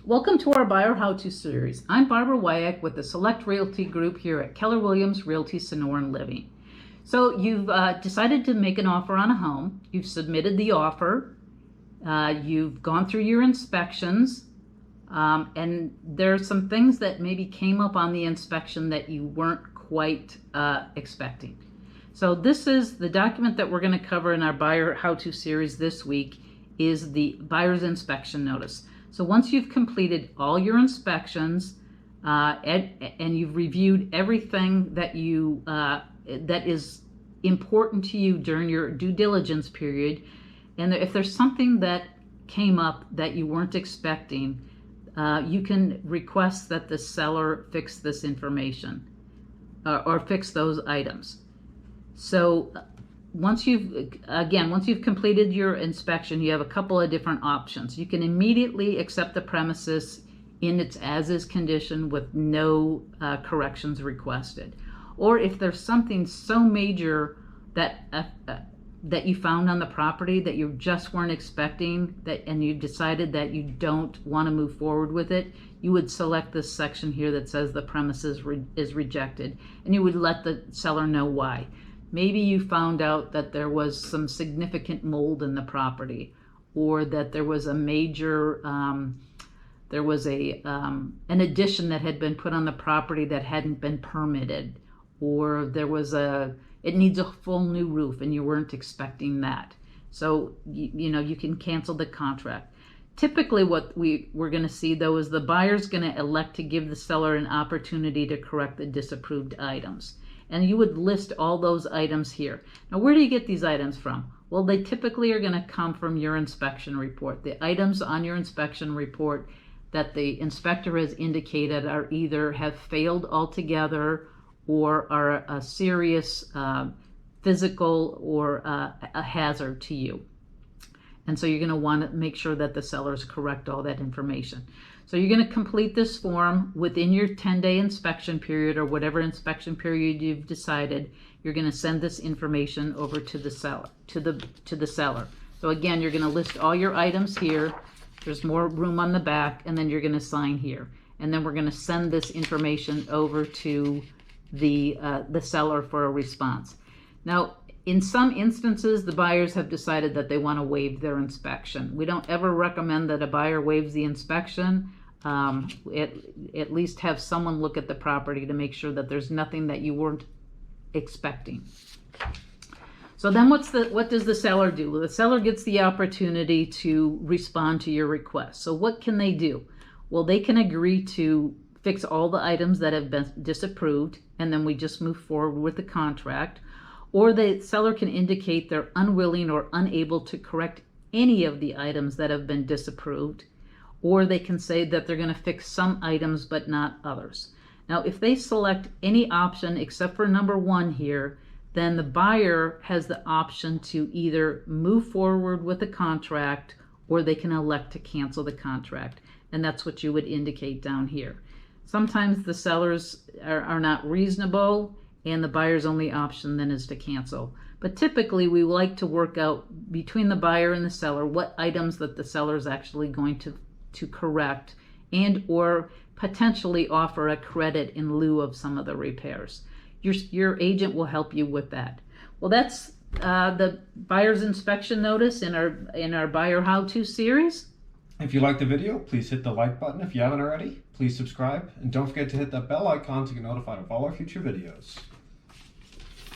Welcome to our Buyer How-To series. I'm Barbara Wyack with the Select Realty Group here at Keller Williams Realty Sonoran Living. So you've decided to make an offer on a home. You've submitted the offer. You've gone through your inspections. And there are some things that maybe came up on the inspection that you weren't quite expecting. So this is the document that we're going to cover in our Buyer How-To series this week is the buyer's inspection notice. So once you've completed all your inspections and you've reviewed everything that that is important to you during your due diligence period, and if there's something that came up that you weren't expecting, you can request that the seller fix this information or fix those items. So once you've completed your inspection, you have a couple of different options. You can immediately accept the premises in its as-is condition with no corrections requested. Or if there's something so major that that you found on the property that you just weren't expecting, and you decided that you don't want to move forward with it, you would select this section here that says the premises is rejected, and you would let the seller know why. Maybe you found out that there was some significant mold in the property, or that there was a major, an addition that had been put on the property that hadn't been permitted, or it needs a full new roof and you weren't expecting that. So, you can cancel the contract. Typically what we're going to see though is the buyer's going to elect to give the seller an opportunity to correct the disapproved items. And you would list all those items here. Now, where do you get these items from? Well, they typically are going to come from your inspection report. The items on your inspection report that the inspector has indicated are either have failed altogether or are a serious physical or a hazard to you. And so you're going to want to make sure that the sellers correct all that information. So you're going to complete this form within your 10-day inspection period, or whatever inspection period you've decided. You're going to send this information over to the seller. So again, you're going to list all your items here. There's more room on the back, and then you're going to sign here. And then we're going to send this information over to the seller for a response. Now, in some instances, the buyers have decided that they want to waive their inspection. We don't ever recommend that a buyer waives the inspection. At least have someone look at the property to make sure that there's nothing that you weren't expecting. So then what does the seller do? Well, the seller gets the opportunity to respond to your request. So what can they do? Well, they can agree to fix all the items that have been disapproved, and then we just move forward with the contract. Or the seller can indicate they're unwilling or unable to correct any of the items that have been disapproved. Or they can say that they're going to fix some items but not others. Now, if they select any option except for number 1 here, then the buyer has the option to either move forward with the contract, or they can elect to cancel the contract. And that's what you would indicate down here. Sometimes the sellers are not reasonable, and the buyer's only option then is to cancel. But typically we like to work out between the buyer and the seller what items that the seller is actually going to correct, and or potentially offer a credit in lieu of some of the repairs. Your agent will help you with that. Well, that's the buyer's inspection notice in our Buyer How-To series. If you like the video, please hit the like button. If you haven't already, please subscribe, and don't forget to hit that bell icon to get notified of all our future videos.